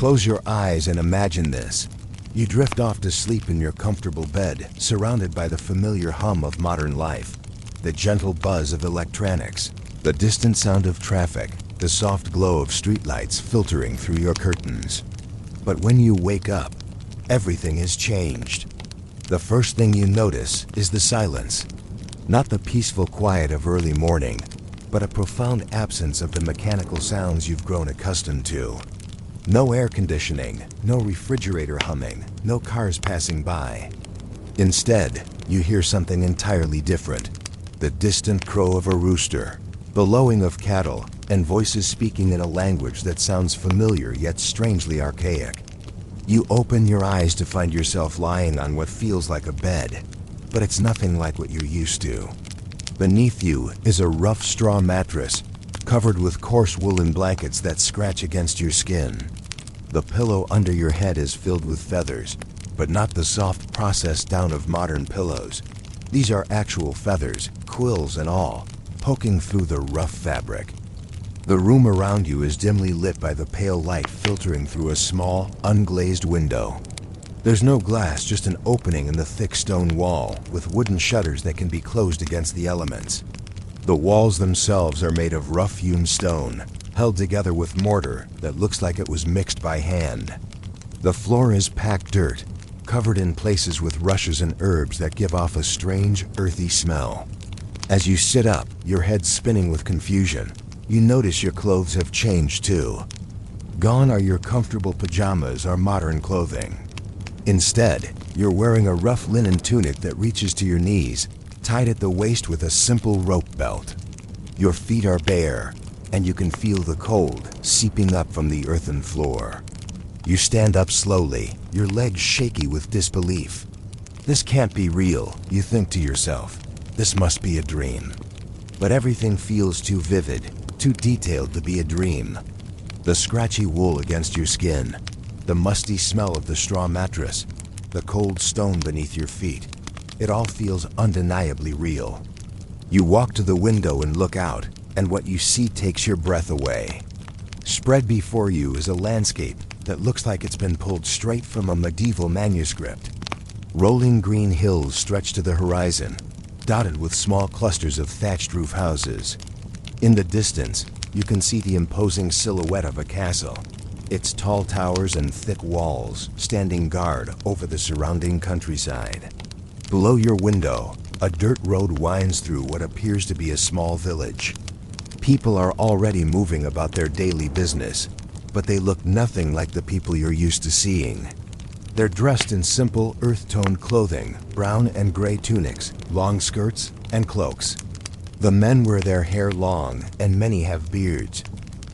Close your eyes and imagine this. You drift off to sleep in your comfortable bed, surrounded by the familiar hum of modern life, the gentle buzz of electronics, the distant sound of traffic, the soft glow of streetlights filtering through your curtains. But when you wake up, everything has changed. The first thing you notice is the silence. Not the peaceful quiet of early morning, but a profound absence of the mechanical sounds you've grown accustomed to. No air conditioning, no refrigerator humming, no cars passing by. Instead, you hear something entirely different. The distant crow of a rooster, the lowing of cattle, and voices speaking in a language that sounds familiar yet strangely archaic. You open your eyes to find yourself lying on what feels like a bed, but it's nothing like what you're used to. Beneath you is a rough straw mattress, covered with coarse woolen blankets that scratch against your skin. The pillow under your head is filled with feathers, but not the soft processed down of modern pillows. These are actual feathers, quills and all, poking through the rough fabric. The room around you is dimly lit by the pale light filtering through a small, unglazed window. There's no glass, just an opening in the thick stone wall, with wooden shutters that can be closed against the elements. The walls themselves are made of rough-hewn stone, held together with mortar that looks like it was mixed by hand. The floor is packed dirt, covered in places with rushes and herbs that give off a strange, earthy smell. As you sit up, your head spinning with confusion, you notice your clothes have changed too. Gone are your comfortable pajamas or modern clothing. Instead, you're wearing a rough linen tunic that reaches to your knees, tied at the waist with a simple rope belt. Your feet are bare, and you can feel the cold seeping up from the earthen floor. You stand up slowly, your legs shaky with disbelief. This can't be real, you think to yourself. This must be a dream. But everything feels too vivid, too detailed to be a dream. The scratchy wool against your skin, the musty smell of the straw mattress, the cold stone beneath your feet. It all feels undeniably real. You walk to the window and look out, and what you see takes your breath away. Spread before you is a landscape that looks like it's been pulled straight from a medieval manuscript. Rolling green hills stretch to the horizon, dotted with small clusters of thatched roof houses. In the distance, you can see the imposing silhouette of a castle, its tall towers and thick walls standing guard over the surrounding countryside. Below your window, a dirt road winds through what appears to be a small village. People are already moving about their daily business, but they look nothing like the people you're used to seeing. They're dressed in simple, earth-toned clothing, brown and gray tunics, long skirts, and cloaks. The men wear their hair long, and many have beards,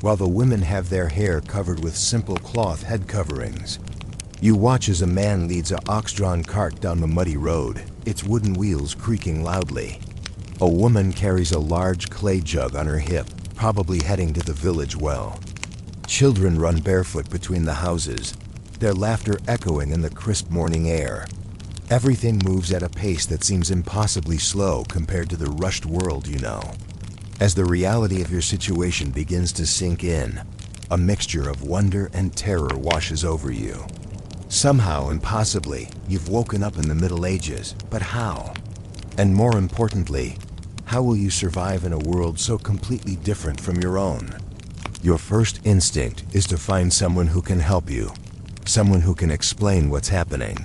while the women have their hair covered with simple cloth head coverings. You watch as a man leads an ox-drawn cart down the muddy road, its wooden wheels creaking loudly. A woman carries a large clay jug on her hip, probably heading to the village well. Children run barefoot between the houses, their laughter echoing in the crisp morning air. Everything moves at a pace that seems impossibly slow compared to the rushed world you know. As the reality of your situation begins to sink in, a mixture of wonder and terror washes over you. Somehow, impossibly, you've woken up in the Middle Ages, but how? And more importantly, how will you survive in a world so completely different from your own? Your first instinct is to find someone who can help you, someone who can explain what's happening.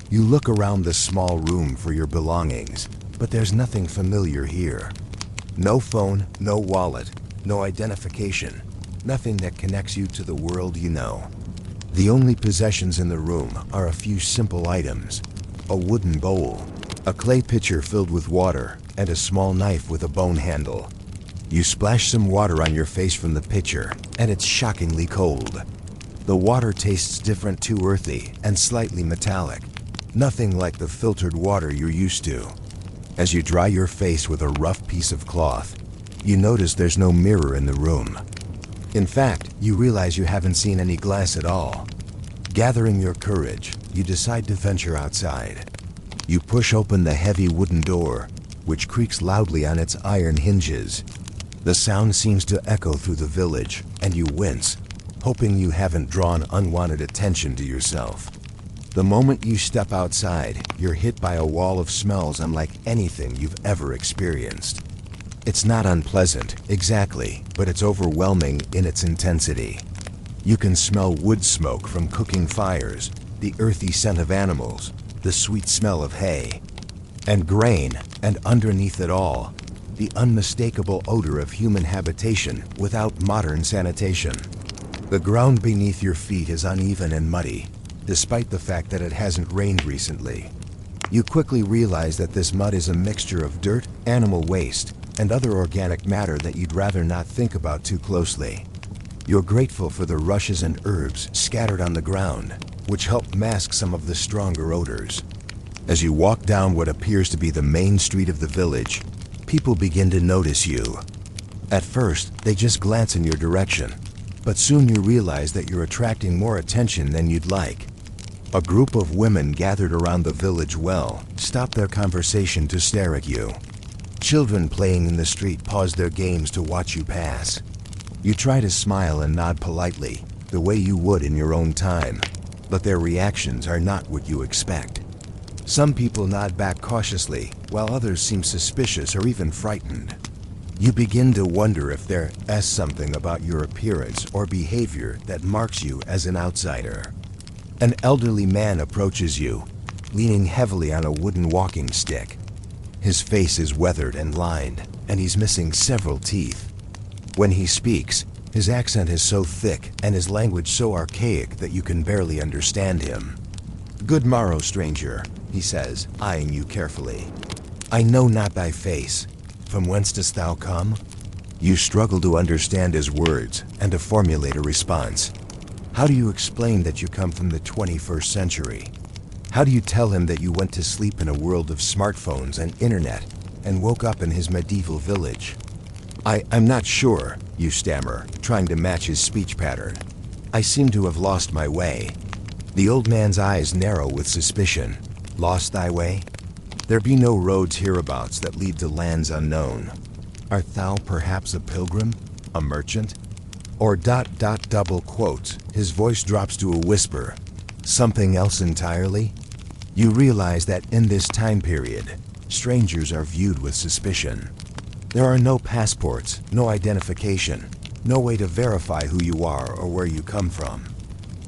You look around the small room for your belongings, but there's nothing familiar here. No phone, no wallet, no identification, nothing that connects you to the world you know. The only possessions in the room are a few simple items: a wooden bowl, a clay pitcher filled with water, and a small knife with a bone handle. You splash some water on your face from the pitcher, and it's shockingly cold. The water tastes different, too earthy and slightly metallic, nothing like the filtered water you're used to. As you dry your face with a rough piece of cloth, you notice there's no mirror in the room. In fact, you realize you haven't seen any glass at all. Gathering your courage, you decide to venture outside. You push open the heavy wooden door, which creaks loudly on its iron hinges. The sound seems to echo through the village, and you wince. hoping you haven't drawn unwanted attention to yourself. The moment you step outside, you're hit by a wall of smells unlike anything you've ever experienced. It's not unpleasant, exactly, but it's overwhelming in its intensity. You can smell wood smoke from cooking fires, the earthy scent of animals, the sweet smell of hay and grain, and underneath it all, the unmistakable odor of human habitation without modern sanitation. The ground beneath your feet is uneven and muddy, despite the fact that it hasn't rained recently. You quickly realize that this mud is a mixture of dirt, animal waste, and other organic matter that you'd rather not think about too closely. You're grateful for the rushes and herbs scattered on the ground, which help mask some of the stronger odors. As you walk down what appears to be the main street of the village, people begin to notice you. At first, they just glance in your direction, but soon you realize that you're attracting more attention than you'd like. A group of women gathered around the village well stop their conversation to stare at you. Children playing in the street pause their games to watch you pass. You try to smile and nod politely, the way you would in your own time, but their reactions are not what you expect. Some people nod back cautiously, while others seem suspicious or even frightened. You begin to wonder if there is something about your appearance or behavior that marks you as an outsider. An elderly man approaches you, leaning heavily on a wooden walking stick. His face is weathered and lined, and he's missing several teeth. When he speaks, his accent is so thick and his language so archaic that you can barely understand him. "Good morrow, stranger," he says, eyeing you carefully. "I know not thy face. From whence dost thou come?" You struggle to understand his words and to formulate a response. How do you explain that you come from the 21st century? How do you tell him that you went to sleep in a world of smartphones and internet and woke up in his medieval village? I'm not sure," you stammer, trying to match his speech pattern. "I seem to have lost my way." The old man's eyes narrow with suspicion. "Lost thy way? There be no roads hereabouts that lead to lands unknown. Art thou perhaps a pilgrim? A merchant?" Or ... double quotes. His voice drops to a whisper. "Something else entirely?" You realize that in this time period, strangers are viewed with suspicion. There are no passports, no identification, no way to verify who you are or where you come from.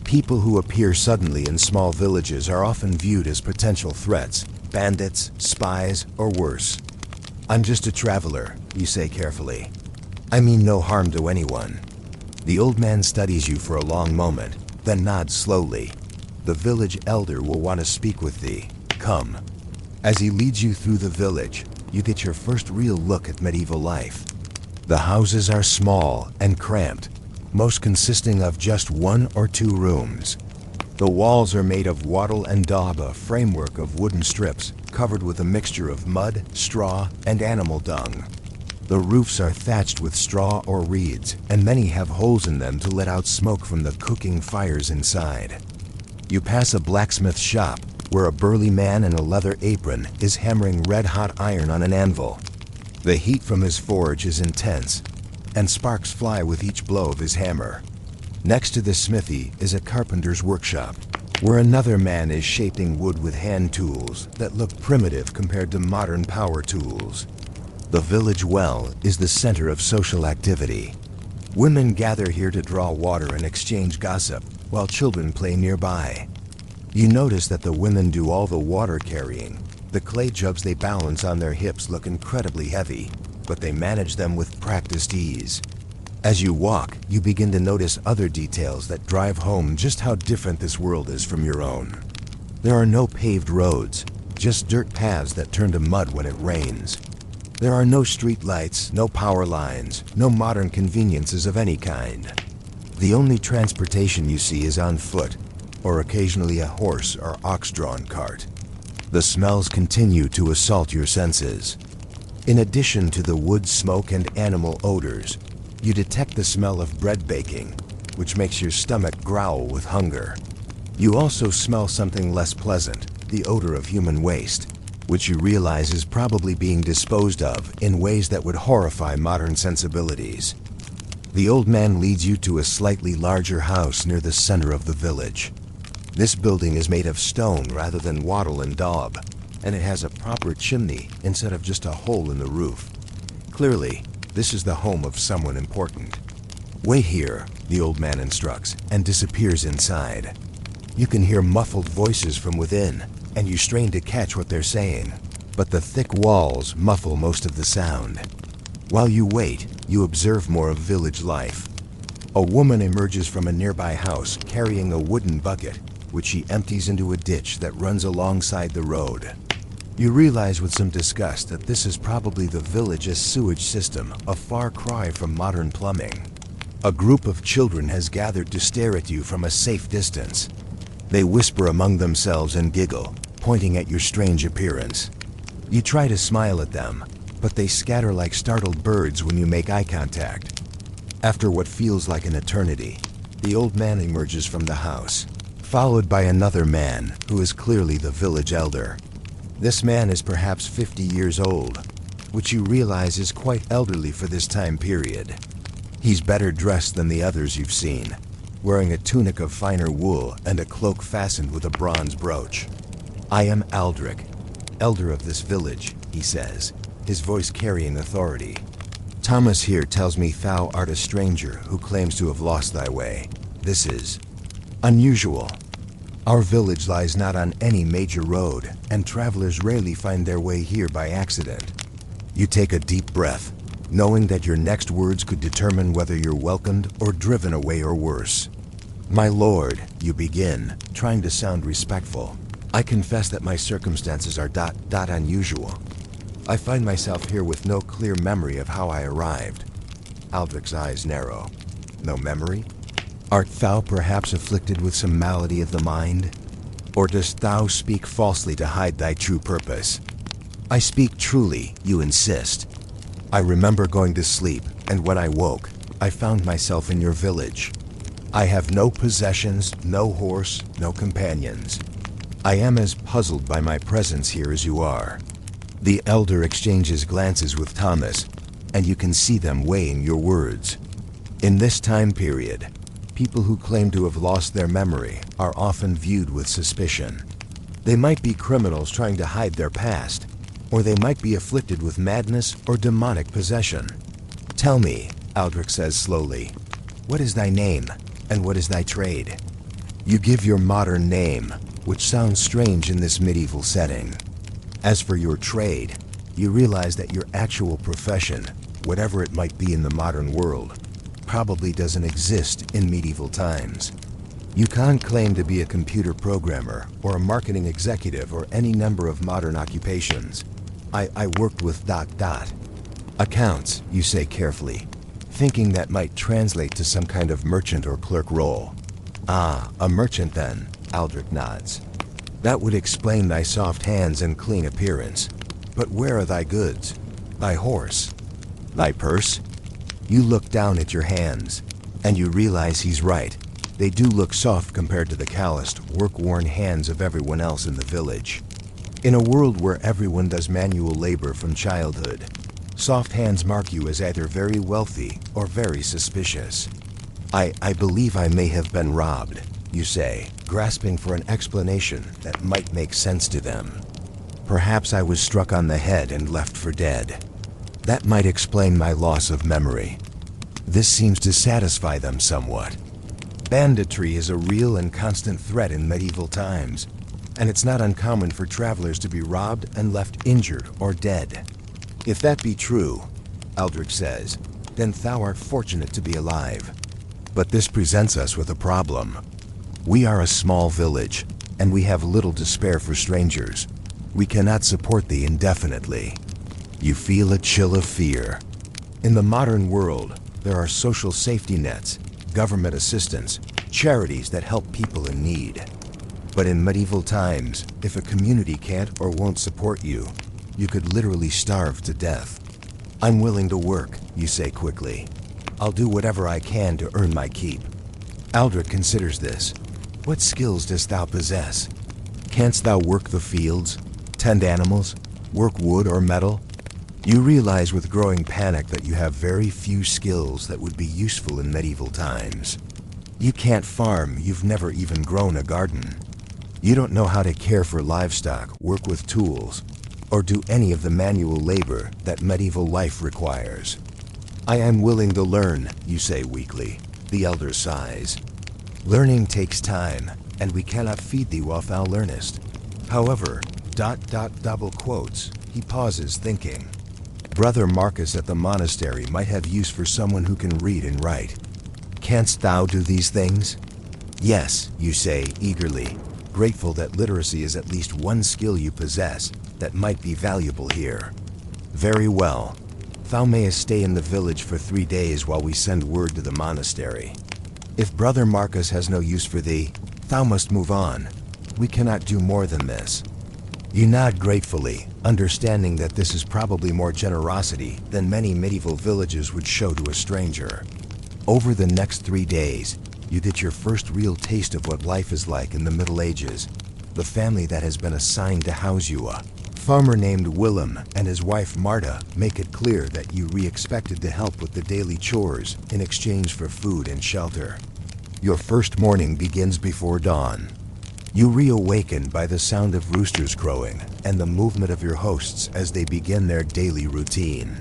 People who appear suddenly in small villages are often viewed as potential threats, bandits, spies, or worse. "I'm just a traveler," you say carefully. "I mean no harm to anyone." The old man studies you for a long moment, then nods slowly. "The village elder will want to speak with thee. Come." As he leads you through the village, you get your first real look at medieval life. The houses are small and cramped, most consisting of just 1 or 2 rooms. The walls are made of wattle and daub, a framework of wooden strips covered with a mixture of mud, straw, and animal dung. The roofs are thatched with straw or reeds, and many have holes in them to let out smoke from the cooking fires inside. You pass a blacksmith shop, where a burly man in a leather apron is hammering red-hot iron on an anvil. The heat from his forge is intense, and sparks fly with each blow of his hammer. Next to the smithy is a carpenter's workshop, where another man is shaping wood with hand tools that look primitive compared to modern power tools. The village well is the center of social activity. Women gather here to draw water and exchange gossip, while children play nearby. You notice that the women do all the water carrying. The clay jugs they balance on their hips look incredibly heavy, but they manage them with practiced ease. As you walk, you begin to notice other details that drive home just how different this world is from your own. There are no paved roads, just dirt paths that turn to mud when it rains. There are no street lights, no power lines, no modern conveniences of any kind. The only transportation you see is on foot, or occasionally a horse or ox-drawn cart. The smells continue to assault your senses. In addition to the wood smoke and animal odors, you detect the smell of bread baking, which makes your stomach growl with hunger. You also smell something less pleasant, the odor of human waste, which you realize is probably being disposed of in ways that would horrify modern sensibilities. The old man leads you to a slightly larger house near the center of the village. This building is made of stone rather than wattle and daub, and it has a proper chimney instead of just a hole in the roof. Clearly, this is the home of someone important. "Wait here," the old man instructs, and disappears inside. You can hear muffled voices from within, and you strain to catch what they're saying, but the thick walls muffle most of the sound. While you wait, you observe more of village life. A woman emerges from a nearby house carrying a wooden bucket, which she empties into a ditch that runs alongside the road. You realize with some disgust that this is probably the village's sewage system, a far cry from modern plumbing. A group of children has gathered to stare at you from a safe distance. They whisper among themselves and giggle, pointing at your strange appearance. You try to smile at them, but they scatter like startled birds when you make eye contact. After what feels like an eternity, the old man emerges from the house, followed by another man who is clearly the village elder. This man is perhaps 50 years old, which you realize is quite elderly for this time period. He's better dressed than the others you've seen, wearing a tunic of finer wool and a cloak fastened with a bronze brooch. "I am Aldrich, elder of this village," he says, his voice carrying authority. "Thomas here tells me thou art a stranger who claims to have lost thy way. This is unusual. Our village lies not on any major road, and travelers rarely find their way here by accident." You take a deep breath, knowing that your next words could determine whether you're welcomed or driven away or worse. "My lord," you begin, trying to sound respectful, "I confess that my circumstances are unusual. I find myself here with no clear memory of how I arrived." Aldrich's eyes narrow. "No memory? Art thou perhaps afflicted with some malady of the mind? Or dost thou speak falsely to hide thy true purpose?" "I speak truly," you insist. "I remember going to sleep, and when I woke, I found myself in your village. I have no possessions, no horse, no companions. I am as puzzled by my presence here as you are." The elder exchanges glances with Thomas, and you can see them weighing your words. In this time period, people who claim to have lost their memory are often viewed with suspicion. They might be criminals trying to hide their past, or they might be afflicted with madness or demonic possession. "Tell me," Aldrich says slowly, "what is thy name, and what is thy trade?" You give your modern name, which sounds strange in this medieval setting. As for your trade, you realize that your actual profession, whatever it might be in the modern world, probably doesn't exist in medieval times. You can't claim to be a computer programmer or a marketing executive or any number of modern occupations. I worked with ... Accounts, you say carefully, thinking that might translate to some kind of merchant or clerk role. "Ah, a merchant then," Aldrich nods. "That would explain thy soft hands and clean appearance. But where are thy goods? Thy horse? Thy purse?" You look down at your hands, and you realize he's right. They do look soft compared to the calloused, work-worn hands of everyone else in the village. In a world where everyone does manual labor from childhood, soft hands mark you as either very wealthy or very suspicious. I believe I may have been robbed," you say, grasping for an explanation that might make sense to them. "Perhaps I was struck on the head and left for dead. That might explain my loss of memory." This seems to satisfy them somewhat. Banditry is a real and constant threat in medieval times, and it's not uncommon for travelers to be robbed and left injured or dead. "If that be true," Aldrich says, "then thou art fortunate to be alive. But this presents us with a problem. We are a small village, and we have little to spare for strangers. We cannot support thee indefinitely." You feel a chill of fear. In the modern world, there are social safety nets, government assistance, charities that help people in need. But in medieval times, if a community can't or won't support you, you could literally starve to death. "I'm willing to work," you say quickly. "I'll do whatever I can to earn my keep." Aldrich considers this. "What skills dost thou possess? Canst thou work the fields, tend animals, work wood or metal?" You realize with growing panic that you have very few skills that would be useful in medieval times. You can't farm, you've never even grown a garden. You don't know how to care for livestock, work with tools, or do any of the manual labor that medieval life requires. I am willing to learn, you say weakly. The elder sighs. Learning takes time, and we cannot feed thee while thou learnest. However, double quotes, he pauses thinking. Brother Marcus at the monastery might have use for someone who can read and write. Canst thou do these things? Yes, you say eagerly, grateful that literacy is at least one skill you possess that might be valuable here. Very well. Thou mayest stay in the village for 3 days while we send word to the monastery. If Brother Marcus has no use for thee, thou must move on. We cannot do more than this. You nod gratefully, understanding that this is probably more generosity than many medieval villages would show to a stranger. Over the next 3 days, you get your first real taste of what life is like in the Middle Ages. The family that has been assigned to house you, a farmer named Willem and his wife Marta, make it clear that you expected to help with the daily chores in exchange for food and shelter. Your first morning begins before dawn. You reawaken by the sound of roosters crowing and the movement of your hosts as they begin their daily routine.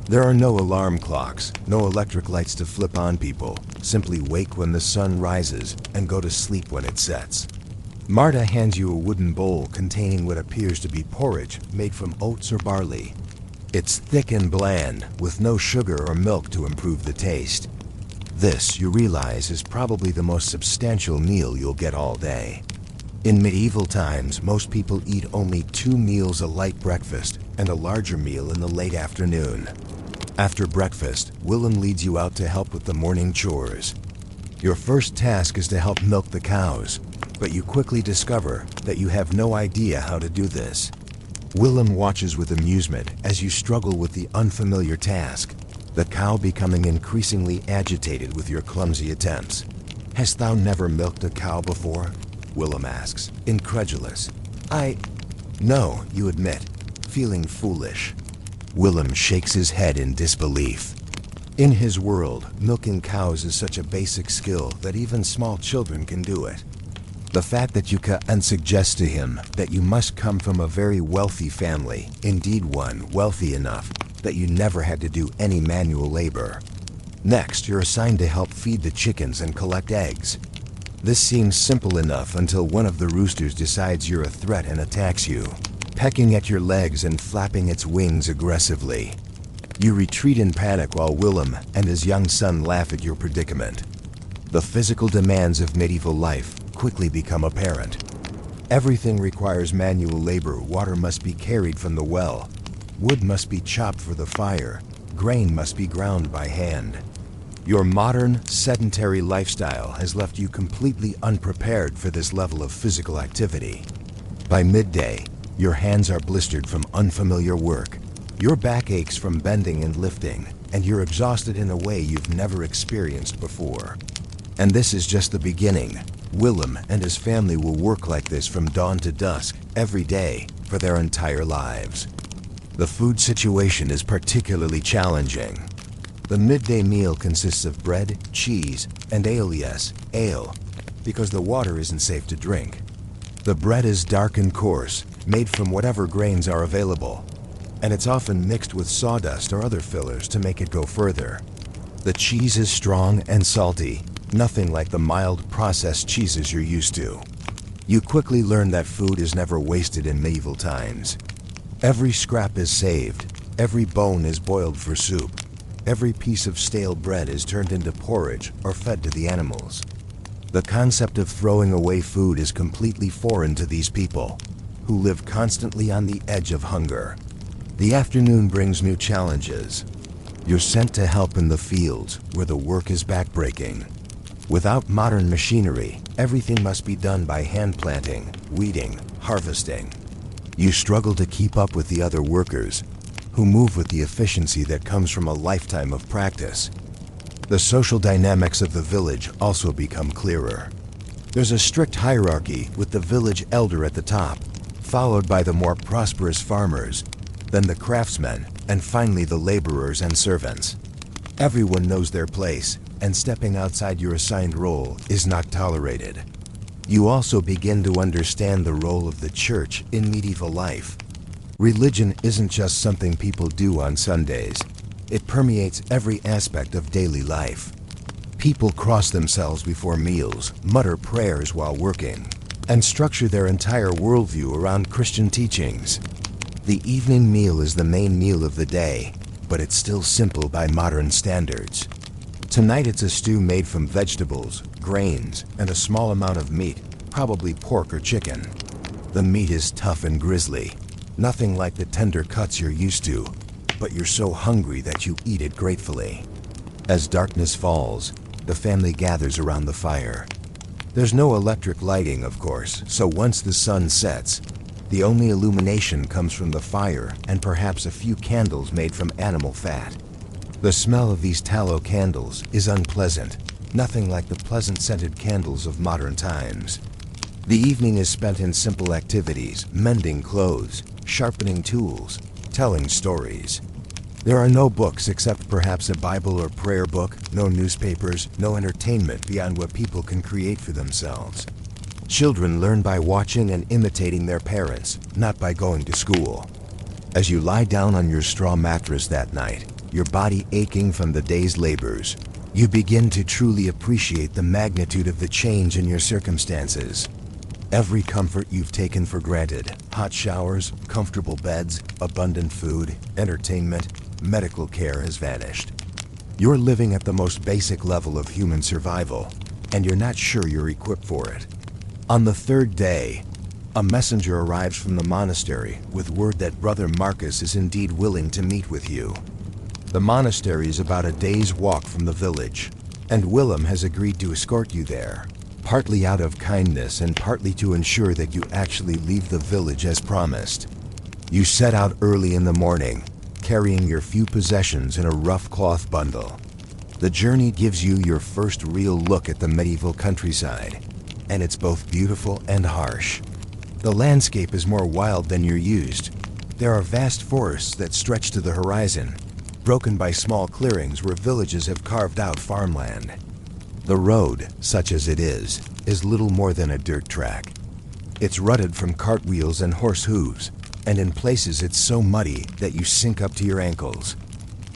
There are no alarm clocks, no electric lights to flip on people. Simply wake when the sun rises and go to sleep when it sets. Marta hands you a wooden bowl containing what appears to be porridge made from oats or barley. It's thick and bland, with no sugar or milk to improve the taste. This, you realize, is probably the most substantial meal you'll get all day. In medieval times, most people eat only 2 meals: a light breakfast and a larger meal in the late afternoon. After breakfast, Willem leads you out to help with the morning chores. Your first task is to help milk the cows, but you quickly discover that you have no idea how to do this. Willem watches with amusement as you struggle with the unfamiliar task, the cow becoming increasingly agitated with your clumsy attempts. Hast thou never milked a cow before? Willem asks, incredulous. No, you admit, feeling foolish. Willem shakes his head in disbelief. In his world, milking cows is such a basic skill that even small children can do it. The fact that you can suggests to him that you must come from a very wealthy family, indeed one wealthy enough that you never had to do any manual labor. Next, you're assigned to help feed the chickens and collect eggs. This seems simple enough until one of the roosters decides you're a threat and attacks you, pecking at your legs and flapping its wings aggressively. You retreat in panic while Willem and his young son laugh at your predicament. The physical demands of medieval life quickly become apparent. Everything requires manual labor. Water must be carried from the well. Wood must be chopped for the fire. Grain must be ground by hand. Your modern, sedentary lifestyle has left you completely unprepared for this level of physical activity. By midday, your hands are blistered from unfamiliar work. Your back aches from bending and lifting, and you're exhausted in a way you've never experienced before. And this is just the beginning. Willem and his family will work like this from dawn to dusk, every day, for their entire lives. The food situation is particularly challenging. The midday meal consists of bread, cheese, and ale, because the water isn't safe to drink. The bread is dark and coarse, made from whatever grains are available, and it's often mixed with sawdust or other fillers to make it go further. The cheese is strong and salty, nothing like the mild processed cheeses you're used to. You quickly learn that food is never wasted in medieval times. Every scrap is saved, every bone is boiled for soup. Every piece of stale bread is turned into porridge or fed to the animals. The concept of throwing away food is completely foreign to these people, who live constantly on the edge of hunger. The afternoon brings new challenges. You're sent to help in the fields, where the work is backbreaking. Without modern machinery, everything must be done by hand planting, weeding, harvesting. You struggle to keep up with the other workers, who move with the efficiency that comes from a lifetime of practice. The social dynamics of the village also become clearer. There's a strict hierarchy with the village elder at the top, followed by the more prosperous farmers, then the craftsmen, and finally the laborers and servants. Everyone knows their place, and stepping outside your assigned role is not tolerated. You also begin to understand the role of the church in medieval life. Religion isn't just something people do on Sundays. It permeates every aspect of daily life. People cross themselves before meals, mutter prayers while working, and structure their entire worldview around Christian teachings. The evening meal is the main meal of the day, but it's still simple by modern standards. Tonight it's a stew made from vegetables, grains, and a small amount of meat, probably pork or chicken. The meat is tough and grisly, nothing like the tender cuts you're used to, but you're so hungry that you eat it gratefully. As darkness falls, the family gathers around the fire. There's no electric lighting, of course, so once the sun sets, the only illumination comes from the fire and perhaps a few candles made from animal fat. The smell of these tallow candles is unpleasant, nothing like the pleasant scented candles of modern times. The evening is spent in simple activities, mending clothes, sharpening tools, telling stories. There are no books except perhaps a Bible or prayer book, no newspapers, no entertainment beyond what people can create for themselves. Children learn by watching and imitating their parents, not by going to school. As you lie down on your straw mattress that night, your body aching from the day's labors, you begin to truly appreciate the magnitude of the change in your circumstances. Every comfort you've taken for granted, hot showers, comfortable beds, abundant food, entertainment, medical care has vanished. You're living at the most basic level of human survival, and you're not sure you're equipped for it. On the third day, a messenger arrives from the monastery with word that Brother Marcus is indeed willing to meet with you. The monastery is about a day's walk from the village, and Willem has agreed to escort you there, partly out of kindness and partly to ensure that you actually leave the village as promised. You set out early in the morning, carrying your few possessions in a rough cloth bundle. The journey gives you your first real look at the medieval countryside, and it's both beautiful and harsh. The landscape is more wild than you're used. There are vast forests that stretch to the horizon, broken by small clearings where villages have carved out farmland. The road, such as it is little more than a dirt track. It's rutted from cartwheels and horse hooves, and in places it's so muddy that you sink up to your ankles.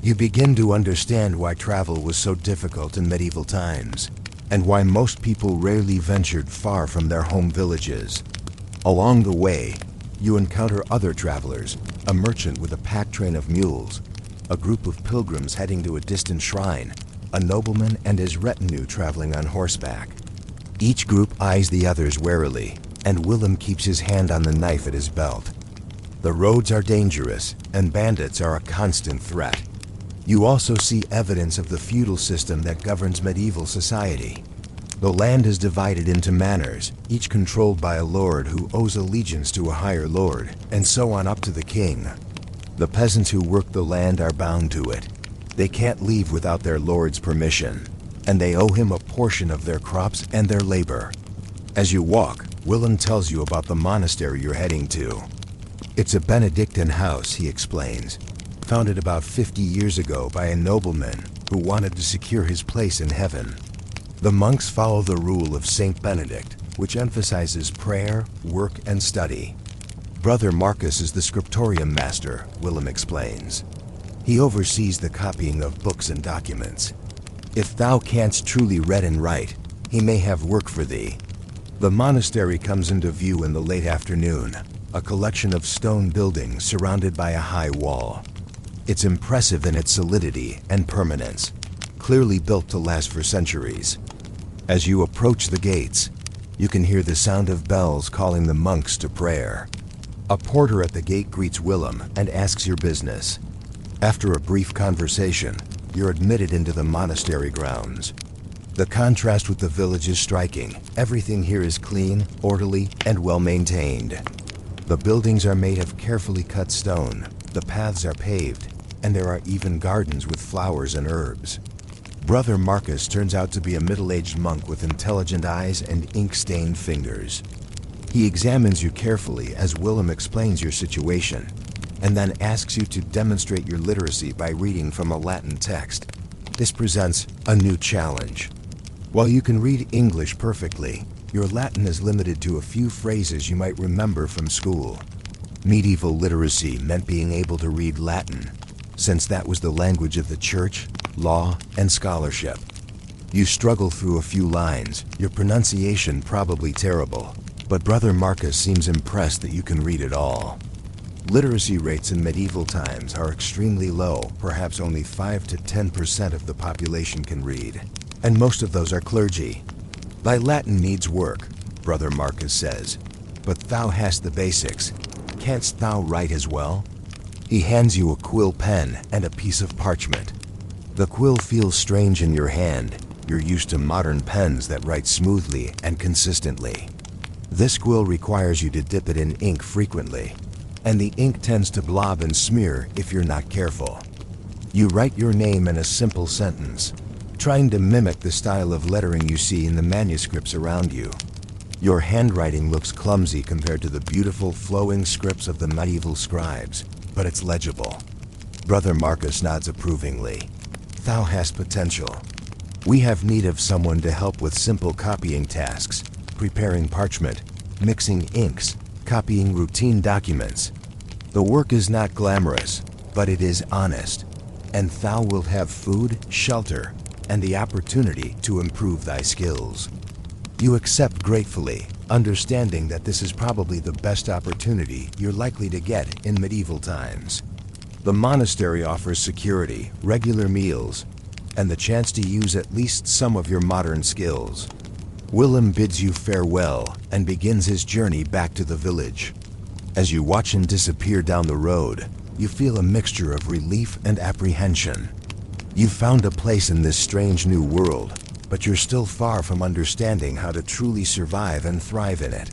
You begin to understand why travel was so difficult in medieval times, and why most people rarely ventured far from their home villages. Along the way, you encounter other travelers, a merchant with a pack train of mules, a group of pilgrims heading to a distant shrine, a nobleman and his retinue traveling on horseback. Each group eyes the others warily, and Willem keeps his hand on the knife at his belt. The roads are dangerous, and bandits are a constant threat. You also see evidence of the feudal system that governs medieval society. The land is divided into manors, each controlled by a lord who owes allegiance to a higher lord, and so on up to the king. The peasants who work the land are bound to it. They can't leave without their lord's permission, and they owe him a portion of their crops and their labor. As you walk, Willem tells you about the monastery you're heading to. It's a Benedictine house, he explains, founded about 50 years ago by a nobleman who wanted to secure his place in heaven. The monks follow the rule of Saint Benedict, which emphasizes prayer, work, and study. Brother Marcus is the scriptorium master, Willem explains. He oversees the copying of books and documents. If thou canst truly read and write, he may have work for thee. The monastery comes into view in the late afternoon, a collection of stone buildings surrounded by a high wall. It's impressive in its solidity and permanence, clearly built to last for centuries. As you approach the gates, you can hear the sound of bells calling the monks to prayer. A porter at the gate greets Willem and asks your business. After a brief conversation, you're admitted into the monastery grounds. The contrast with the village is striking. Everything here is clean, orderly, and well maintained. The buildings are made of carefully cut stone, the paths are paved, and there are even gardens with flowers and herbs. Brother Marcus turns out to be a middle-aged monk with intelligent eyes and ink-stained fingers. He examines you carefully as Willem explains your situation, and then asks you to demonstrate your literacy by reading from a Latin text. This presents a new challenge. While you can read English perfectly, your Latin is limited to a few phrases you might remember from school. Medieval literacy meant being able to read Latin, since that was the language of the church, law, and scholarship. You struggle through a few lines, your pronunciation probably terrible, but Brother Marcus seems impressed that you can read it all. Literacy rates in medieval times are extremely low, perhaps only 5 to 10% of the population can read, and most of those are clergy. Thy Latin needs work, Brother Marcus says, but thou hast the basics. Canst thou write as well? He hands you a quill pen and a piece of parchment. The quill feels strange in your hand. You're used to modern pens that write smoothly and consistently. This quill requires you to dip it in ink frequently, and the ink tends to blob and smear if you're not careful. You write your name in a simple sentence, trying to mimic the style of lettering you see in the manuscripts around you. Your handwriting looks clumsy compared to the beautiful flowing scripts of the medieval scribes, but it's legible. Brother Marcus nods approvingly. Thou hast potential. We have need of someone to help with simple copying tasks, preparing parchment, mixing inks, copying routine documents. The work is not glamorous, but it is honest, and thou wilt have food, shelter, and the opportunity to improve thy skills. You accept gratefully, understanding that this is probably the best opportunity you're likely to get in medieval times. The monastery offers security, regular meals, and the chance to use at least some of your modern skills. Willem bids you farewell and begins his journey back to the village. As you watch him disappear down the road, you feel a mixture of relief and apprehension. You've found a place in this strange new world, but you're still far from understanding how to truly survive and thrive in it.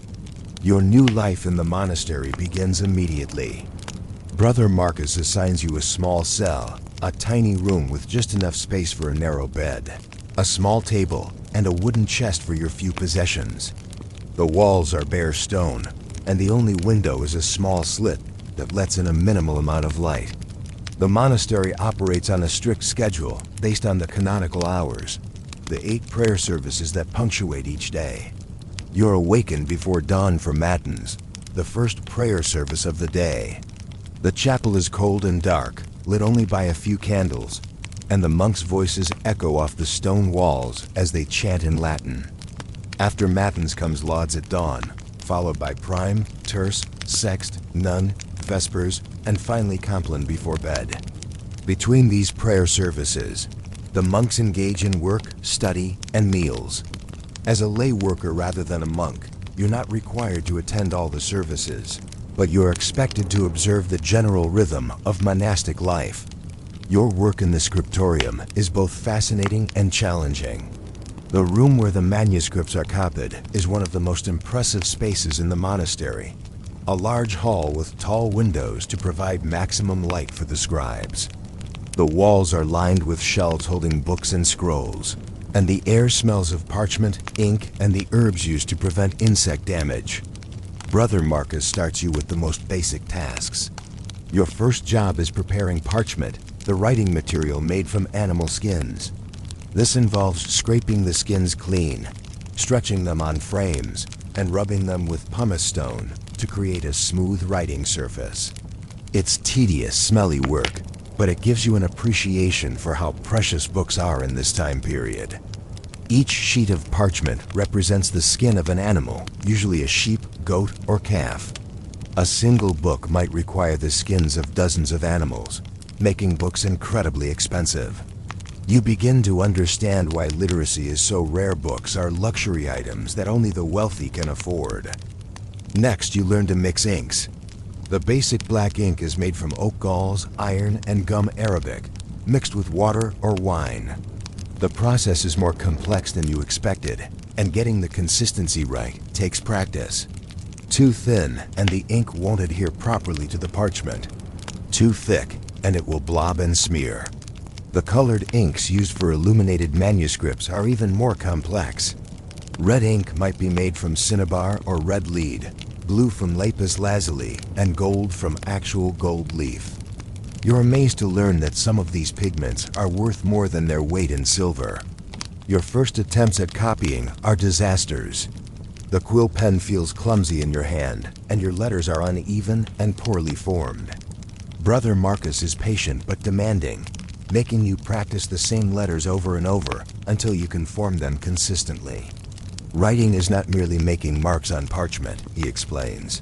Your new life in the monastery begins immediately. Brother Marcus assigns you a small cell, a tiny room with just enough space for a narrow bed, a small table, and a wooden chest for your few possessions. The walls are bare stone, and the only window is a small slit that lets in a minimal amount of light. The monastery operates on a strict schedule based on the canonical hours, the 8 prayer services that punctuate each day. You're awakened before dawn for matins, the first prayer service of the day. The chapel is cold and dark, lit only by a few candles, and the monks' voices echo off the stone walls as they chant in Latin. After matins comes lauds at dawn, followed by prime, terce, sext, none, vespers, and finally compline before bed. Between these prayer services, the monks engage in work, study, and meals. As a lay worker rather than a monk, you're not required to attend all the services, but you're expected to observe the general rhythm of monastic life. Your work in the scriptorium is both fascinating and challenging. The room where the manuscripts are copied is one of the most impressive spaces in the monastery, a large hall with tall windows to provide maximum light for the scribes. The walls are lined with shelves holding books and scrolls, and the air smells of parchment, ink, and the herbs used to prevent insect damage. Brother Marcus starts you with the most basic tasks. Your first job is preparing parchment, the writing material made from animal skins. This involves scraping the skins clean, stretching them on frames, and rubbing them with pumice stone to create a smooth writing surface. It's tedious, smelly work, but it gives you an appreciation for how precious books are in this time period. Each sheet of parchment represents the skin of an animal, usually a sheep, goat, or calf. A single book might require the skins of dozens of animals, making books incredibly expensive. You begin to understand why literacy is so rare. Books are luxury items that only the wealthy can afford. Next, you learn to mix inks. The basic black ink is made from oak galls, iron, and gum arabic, mixed with water or wine. The process is more complex than you expected, and getting the consistency right takes practice. Too thin, and the ink won't adhere properly to the parchment. Too thick, and it will blob and smear. The colored inks used for illuminated manuscripts are even more complex. Red ink might be made from cinnabar or red lead, blue from lapis lazuli, and gold from actual gold leaf. You're amazed to learn that some of these pigments are worth more than their weight in silver. Your first attempts at copying are disasters. The quill pen feels clumsy in your hand, and your letters are uneven and poorly formed. Brother Marcus is patient but demanding, making you practice the same letters over and over until you can form them consistently. Writing is not merely making marks on parchment, he explains.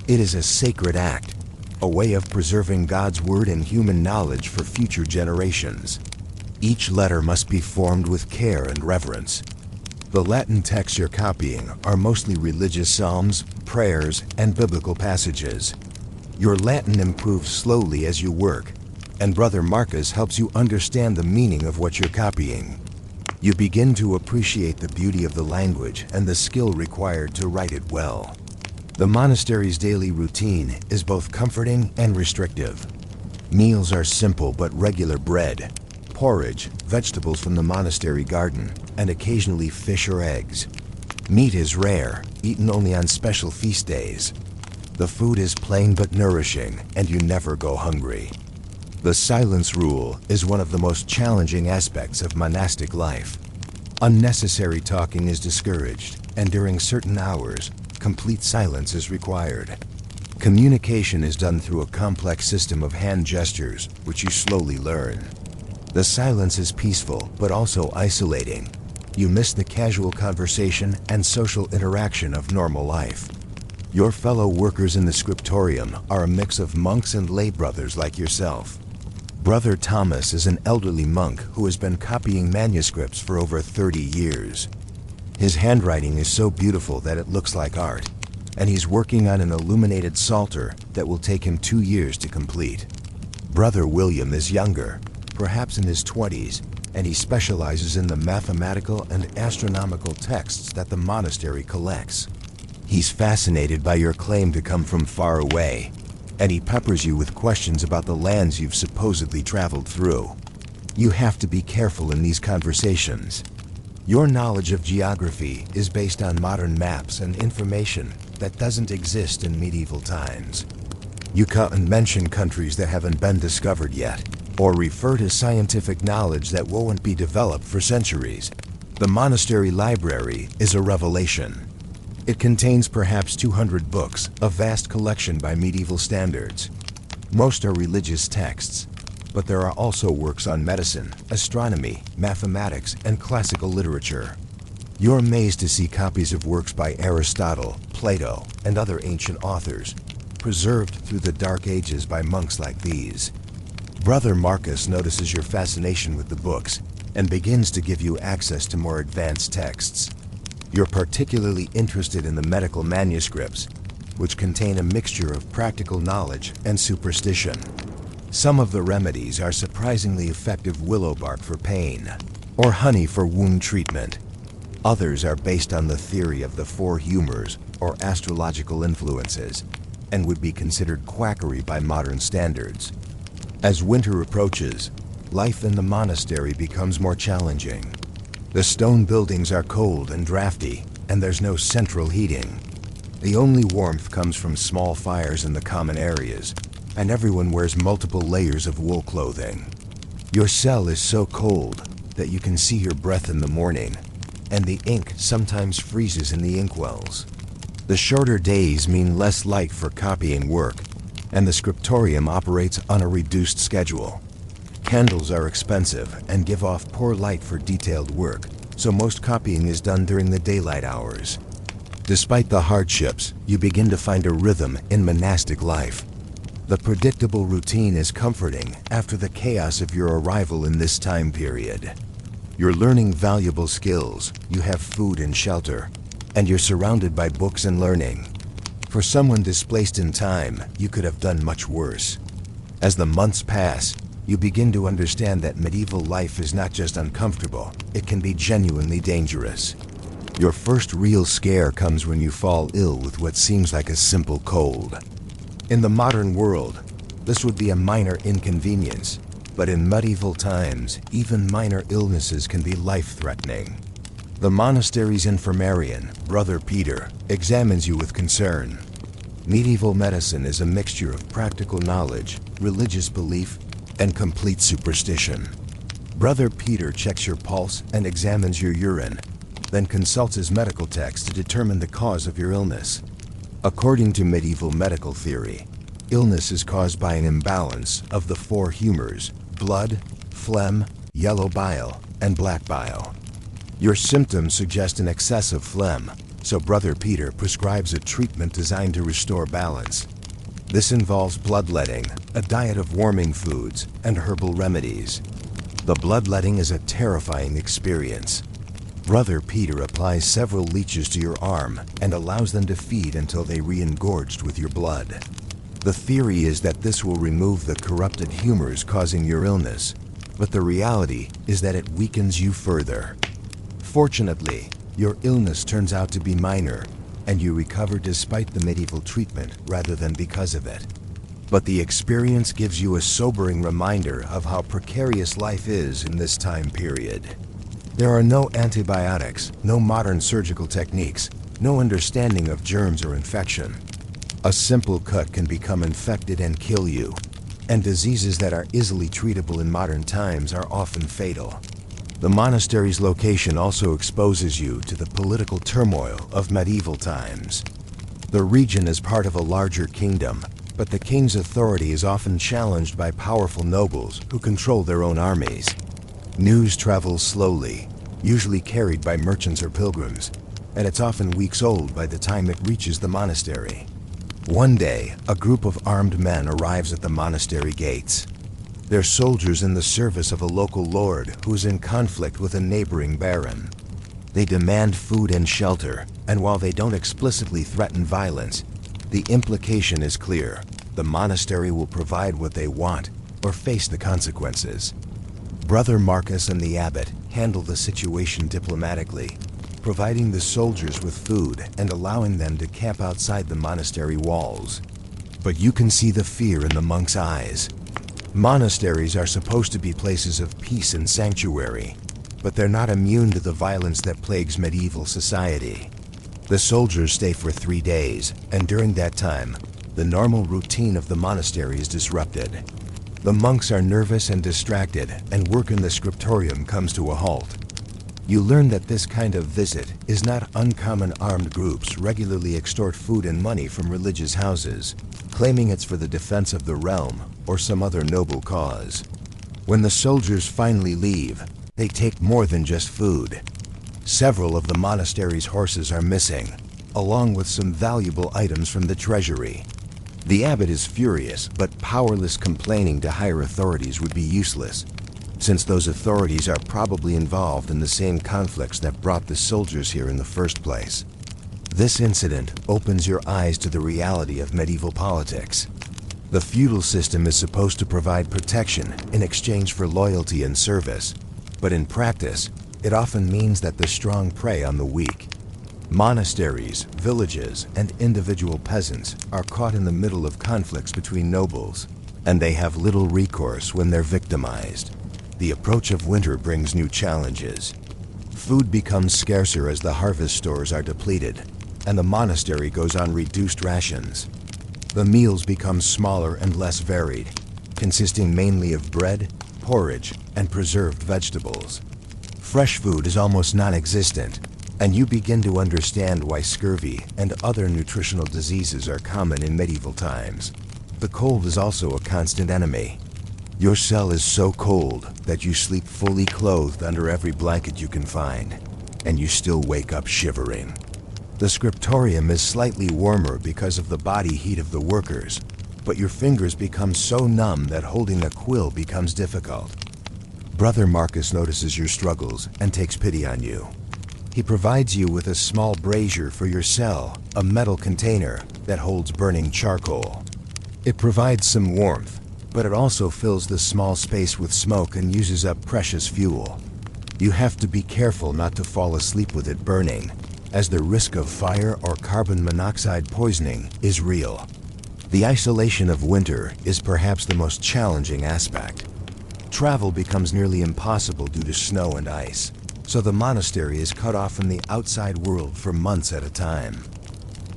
It is a sacred act, a way of preserving God's word and human knowledge for future generations. Each letter must be formed with care and reverence. The Latin texts you're copying are mostly religious psalms, prayers, and biblical passages. Your Latin improves slowly as you work, and Brother Marcus helps you understand the meaning of what you're copying. You begin to appreciate the beauty of the language and the skill required to write it well. The monastery's daily routine is both comforting and restrictive. Meals are simple but regular bread, porridge, vegetables from the monastery garden, and occasionally fish or eggs. Meat is rare, eaten only on special feast days. The food is plain but nourishing, and you never go hungry. The silence rule is one of the most challenging aspects of monastic life. Unnecessary talking is discouraged, and during certain hours, complete silence is required. Communication is done through a complex system of hand gestures, which you slowly learn. The silence is peaceful, but also isolating. You miss the casual conversation and social interaction of normal life. Your fellow workers in the scriptorium are a mix of monks and lay brothers like yourself. Brother Thomas is an elderly monk who has been copying manuscripts for over 30 years. His handwriting is so beautiful that it looks like art, and he's working on an illuminated psalter that will take him 2 years to complete. Brother William is younger, perhaps in his 20s, and he specializes in the mathematical and astronomical texts that the monastery collects. He's fascinated by your claim to come from far away, and he peppers you with questions about the lands you've supposedly traveled through. You have to be careful in these conversations. Your knowledge of geography is based on modern maps and information that doesn't exist in medieval times. You can't mention countries that haven't been discovered yet, or refer to scientific knowledge that won't be developed for centuries. The monastery library is a revelation. It contains perhaps 200 books, a vast collection by medieval standards. Most are religious texts, but there are also works on medicine, astronomy, mathematics, and classical literature. You're amazed to see copies of works by Aristotle, Plato, and other ancient authors, preserved through the Dark Ages by monks like these. Brother Marcus notices your fascination with the books and begins to give you access to more advanced texts. You're particularly interested in the medical manuscripts, which contain a mixture of practical knowledge and superstition. Some of the remedies are surprisingly effective willow bark for pain, or honey for wound treatment. Others are based on the theory of the four humors, or astrological influences, and would be considered quackery by modern standards. As winter approaches, life in the monastery becomes more challenging. The stone buildings are cold and drafty, and there's no central heating. The only warmth comes from small fires in the common areas, and everyone wears multiple layers of wool clothing. Your cell is so cold that you can see your breath in the morning, and the ink sometimes freezes in the inkwells. The shorter days mean less light for copying work, and the scriptorium operates on a reduced schedule. Candles are expensive and give off poor light for detailed work, so most copying is done during the daylight hours. Despite the hardships, you begin to find a rhythm in monastic life. The predictable routine is comforting after the chaos of your arrival in this time period. You're learning valuable skills, you have food and shelter, and you're surrounded by books and learning. For someone displaced in time, you could have done much worse. As the months pass, you begin to understand that medieval life is not just uncomfortable, it can be genuinely dangerous. Your first real scare comes when you fall ill with what seems like a simple cold. In the modern world, this would be a minor inconvenience, but in medieval times, even minor illnesses can be life-threatening. The monastery's infirmarian, Brother Peter, examines you with concern, Medieval medicine is a mixture of practical knowledge, religious belief, and complete superstition. Brother Peter checks your pulse and examines your urine, then consults his medical text to determine the cause of your illness. According to medieval medical theory, illness is caused by an imbalance of the four humors: blood, phlegm, yellow bile, and black bile. Your symptoms suggest an excessive phlegm, so Brother Peter prescribes a treatment designed to restore balance. This involves bloodletting, a diet of warming foods, and herbal remedies. The bloodletting is a terrifying experience. Brother Peter applies several leeches to your arm and allows them to feed until they re-engorged with your blood. The theory is that this will remove the corrupted humors causing your illness, but the reality is that it weakens you further. Fortunately, your illness turns out to be minor, and you recover despite the medieval treatment rather than because of it. But the experience gives you a sobering reminder of how precarious life is in this time period. There are no antibiotics, no modern surgical techniques, no understanding of germs or infection. A simple cut can become infected and kill you, and diseases that are easily treatable in modern times are often fatal. The monastery's location also exposes you to the political turmoil of medieval times. The region is part of a larger kingdom, but the king's authority is often challenged by powerful nobles who control their own armies. News travels slowly, usually carried by merchants or pilgrims, and it's often weeks old by the time it reaches the monastery. One day, a group of armed men arrives at the monastery gates. They're soldiers in the service of a local lord who's in conflict with a neighboring baron. They demand food and shelter, and while they don't explicitly threaten violence, the implication is clear: the monastery will provide what they want or face the consequences. Brother Marcus and the abbot handle the situation diplomatically, providing the soldiers with food and allowing them to camp outside the monastery walls. But you can see the fear in the monks' eyes. Monasteries are supposed to be places of peace and sanctuary, but they're not immune to the violence that plagues medieval society. The soldiers stay for 3 days, and during that time, the normal routine of the monastery is disrupted. The monks are nervous and distracted, and work in the scriptorium comes to a halt. You learn that this kind of visit is not uncommon. Armed groups regularly extort food and money from religious houses, claiming it's for the defense of the realm or some other noble cause. When the soldiers finally leave, they take more than just food. Several of the monastery's horses are missing, along with some valuable items from the treasury. The abbot is furious, but powerless. Complaining to higher authorities would be useless, since those authorities are probably involved in the same conflicts that brought the soldiers here in the first place. This incident opens your eyes to the reality of medieval politics. The feudal system is supposed to provide protection in exchange for loyalty and service, but in practice, it often means that the strong prey on the weak. Monasteries, villages, and individual peasants are caught in the middle of conflicts between nobles, and they have little recourse when they're victimized. The approach of winter brings new challenges. Food becomes scarcer as the harvest stores are depleted, and the monastery goes on reduced rations. The meals become smaller and less varied, consisting mainly of bread, porridge, and preserved vegetables. Fresh food is almost non-existent, and you begin to understand why scurvy and other nutritional diseases are common in medieval times. The cold is also a constant enemy. Your cell is so cold that you sleep fully clothed under every blanket you can find, and you still wake up shivering. The scriptorium is slightly warmer because of the body heat of the workers, but your fingers become so numb that holding a quill becomes difficult. Brother Marcus notices your struggles and takes pity on you. He provides you with a small brazier for your cell, a metal container that holds burning charcoal. It provides some warmth, but it also fills the small space with smoke and uses up precious fuel. You have to be careful not to fall asleep with it burning, as the risk of fire or carbon monoxide poisoning is real. The isolation of winter is perhaps the most challenging aspect. Travel becomes nearly impossible due to snow and ice, so the monastery is cut off from the outside world for months at a time.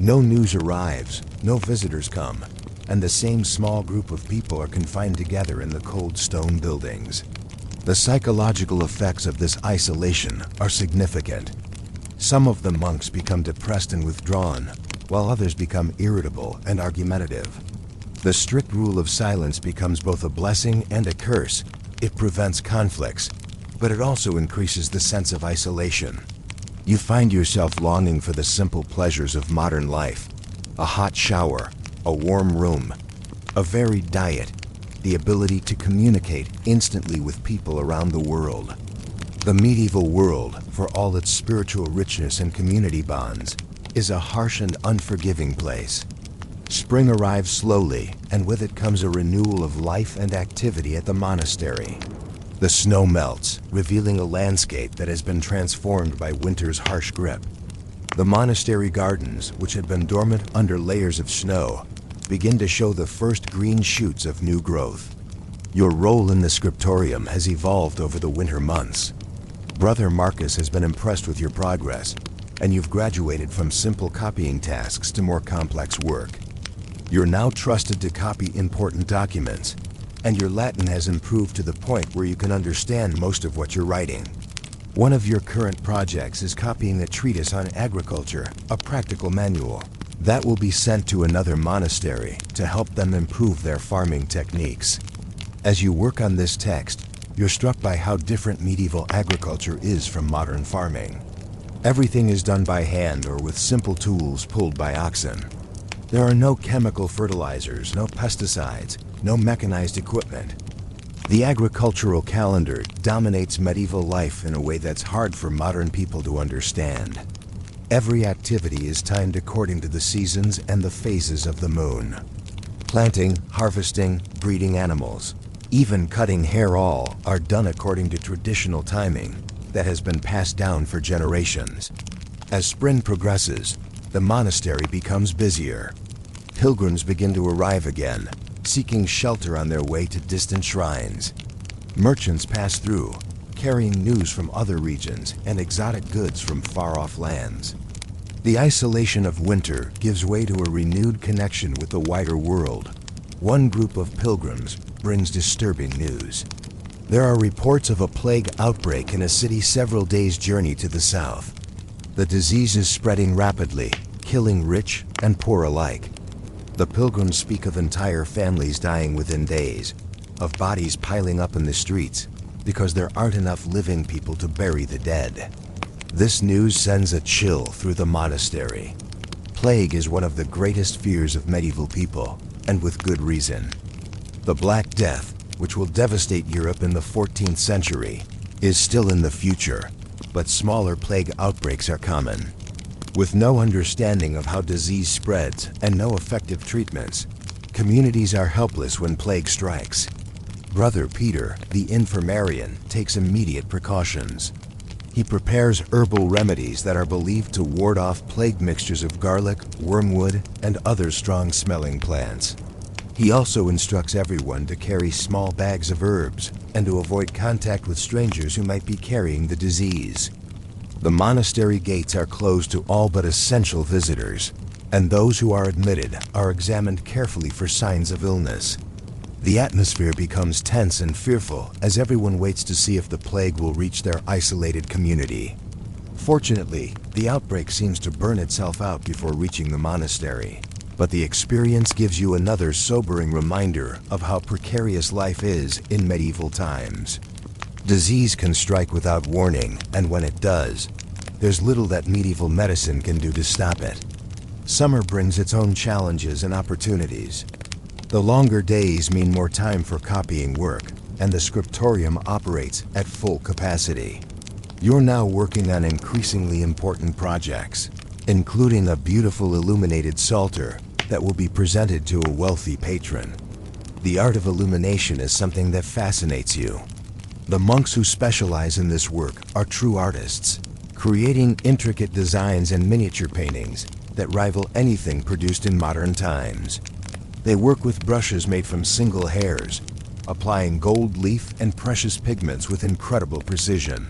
No news arrives, no visitors come, and the same small group of people are confined together in the cold stone buildings. The psychological effects of this isolation are significant. Some of the monks become depressed and withdrawn, while others become irritable and argumentative. The strict rule of silence becomes both a blessing and a curse. It prevents conflicts, but it also increases the sense of isolation. You find yourself longing for the simple pleasures of modern life: a hot shower, a warm room, a varied diet, the ability to communicate instantly with people around the world. The medieval world, for all its spiritual richness and community bonds, is a harsh and unforgiving place. Spring arrives slowly, and with it comes a renewal of life and activity at the monastery. The snow melts, revealing a landscape that has been transformed by winter's harsh grip. The monastery gardens, which had been dormant under layers of snow, begin to show the first green shoots of new growth. Your role in the scriptorium has evolved over the winter months. Brother Marcus has been impressed with your progress, and you've graduated from simple copying tasks to more complex work. You're now trusted to copy important documents, and your Latin has improved to the point where you can understand most of what you're writing. One of your current projects is copying a treatise on agriculture, a practical manual. That will be sent to another monastery to help them improve their farming techniques. As you work on this text, you're struck by how different medieval agriculture is from modern farming. Everything is done by hand or with simple tools pulled by oxen. There are no chemical fertilizers, no pesticides, no mechanized equipment. The agricultural calendar dominates medieval life in a way that's hard for modern people to understand. Every activity is timed according to the seasons and the phases of the moon. Planting, harvesting, breeding animals, even cutting hair, all are done according to traditional timing that has been passed down for generations. As spring progresses, the monastery becomes busier. Pilgrims begin to arrive again, seeking shelter on their way to distant shrines. Merchants pass through, carrying news from other regions and exotic goods from far-off lands. The isolation of winter gives way to a renewed connection with the wider world. One group of pilgrims brings disturbing news. There are reports of a plague outbreak in a city several days' journey to the south. The disease is spreading rapidly, killing rich and poor alike. The pilgrims speak of entire families dying within days, of bodies piling up in the streets, because there aren't enough living people to bury the dead. This news sends a chill through the monastery. Plague is one of the greatest fears of medieval people, and with good reason. The Black Death, which will devastate Europe in the 14th century, is still in the future, but smaller plague outbreaks are common. With no understanding of how disease spreads and no effective treatments, communities are helpless when plague strikes. Brother Peter, the infirmarian, takes immediate precautions. He prepares herbal remedies that are believed to ward off plague mixtures of garlic, wormwood, and other strong-smelling plants. He also instructs everyone to carry small bags of herbs and to avoid contact with strangers who might be carrying the disease. The monastery gates are closed to all but essential visitors, and those who are admitted are examined carefully for signs of illness. The atmosphere becomes tense and fearful as everyone waits to see if the plague will reach their isolated community. Fortunately, the outbreak seems to burn itself out before reaching the monastery. But the experience gives you another sobering reminder of how precarious life is in medieval times. Disease can strike without warning, and when it does, there's little that medieval medicine can do to stop it. Summer brings its own challenges and opportunities. The longer days mean more time for copying work, and the scriptorium operates at full capacity. You're now working on increasingly important projects, including a beautiful illuminated psalter that will be presented to a wealthy patron. The art of illumination is something that fascinates you. The monks who specialize in this work are true artists, creating intricate designs and miniature paintings that rival anything produced in modern times. They work with brushes made from single hairs, applying gold leaf and precious pigments with incredible precision.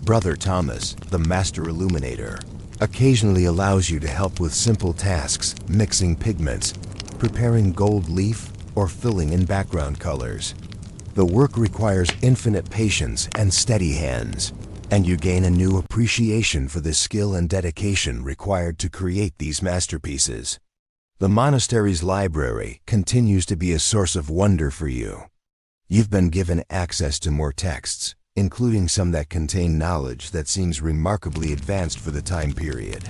Brother Thomas, the master illuminator, occasionally allows you to help with simple tasks, mixing pigments, preparing gold leaf, or filling in background colors. The work requires infinite patience and steady hands, and you gain a new appreciation for the skill and dedication required to create these masterpieces. The monastery's library continues to be a source of wonder for you. You've been given access to more texts, including some that contain knowledge that seems remarkably advanced for the time period.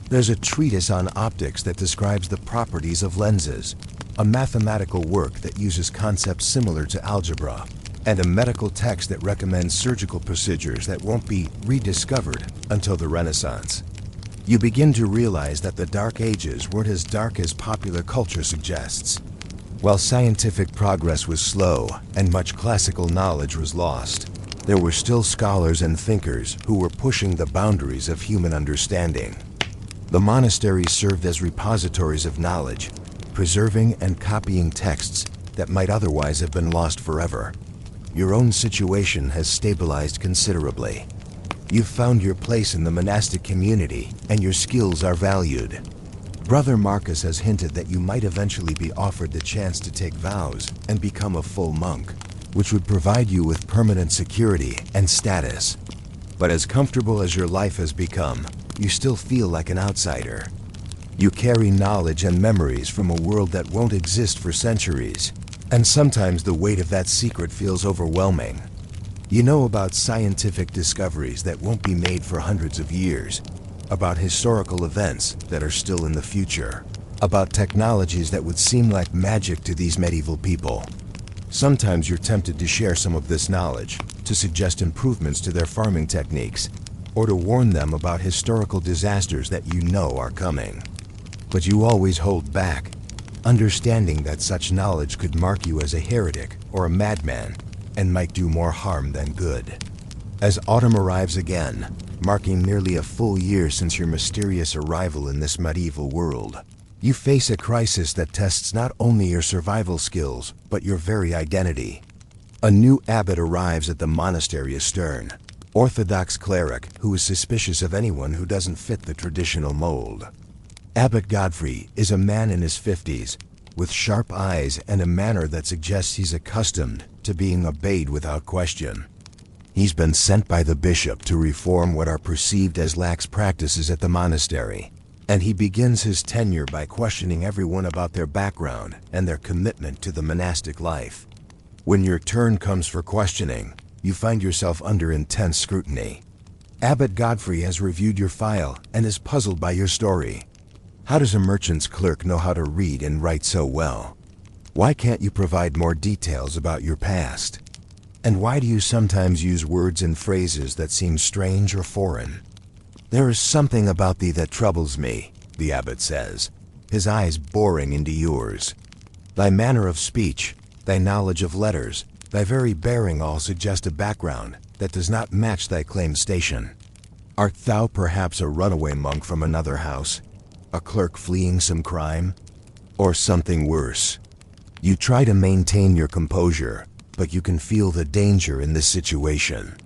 There's a treatise on optics that describes the properties of lenses, a mathematical work that uses concepts similar to algebra, and a medical text that recommends surgical procedures that won't be rediscovered until the Renaissance. You begin to realize that the Dark Ages weren't as dark as popular culture suggests. While scientific progress was slow and much classical knowledge was lost, there were still scholars and thinkers who were pushing the boundaries of human understanding. The monasteries served as repositories of knowledge, preserving and copying texts that might otherwise have been lost forever. Your own situation has stabilized considerably. You've found your place in the monastic community, and your skills are valued. Brother Marcus has hinted that you might eventually be offered the chance to take vows and become a full monk, which would provide you with permanent security and status. But as comfortable as your life has become, you still feel like an outsider. You carry knowledge and memories from a world that won't exist for centuries, and sometimes the weight of that secret feels overwhelming. You know about scientific discoveries that won't be made for hundreds of years, about historical events that are still in the future, about technologies that would seem like magic to these medieval people. Sometimes you're tempted to share some of this knowledge, to suggest improvements to their farming techniques, or to warn them about historical disasters that you know are coming. But you always hold back, understanding that such knowledge could mark you as a heretic or a madman, and might do more harm than good. As autumn arrives again, marking nearly a full year since your mysterious arrival in this medieval world, you face a crisis that tests not only your survival skills, but your very identity. A new abbot arrives at the monastery astern, orthodox cleric who is suspicious of anyone who doesn't fit the traditional mold. Abbot Godfrey is a man in his 50s, with sharp eyes and a manner that suggests he's accustomed to being obeyed without question. He's been sent by the bishop to reform what are perceived as lax practices at the monastery, and he begins his tenure by questioning everyone about their background and their commitment to the monastic life. When your turn comes for questioning, you find yourself under intense scrutiny. Abbot Godfrey has reviewed your file and is puzzled by your story. How does a merchant's clerk know how to read and write so well? Why can't you provide more details about your past? And why do you sometimes use words and phrases that seem strange or foreign? There is something about thee that troubles me, the abbot says, his eyes boring into yours. Thy manner of speech, thy knowledge of letters, thy very bearing all suggest a background that does not match thy claimed station. Art thou perhaps a runaway monk from another house? A clerk fleeing some crime? Or something worse? You try to maintain your composure, but you can feel the danger in this situation.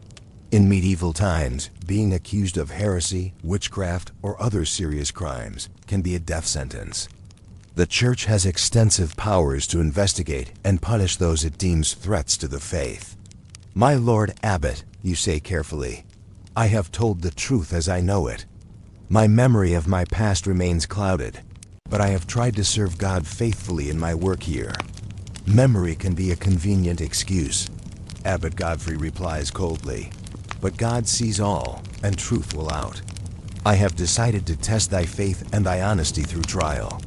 In medieval times, being accused of heresy, witchcraft, or other serious crimes can be a death sentence. The Church has extensive powers to investigate and punish those it deems threats to the faith. My Lord Abbot, you say carefully, I have told the truth as I know it. My memory of my past remains clouded, but I have tried to serve God faithfully in my work here. Memory can be a convenient excuse, Abbot Godfrey replies coldly, but God sees all, and truth will out. I have decided to test thy faith and thy honesty through trial.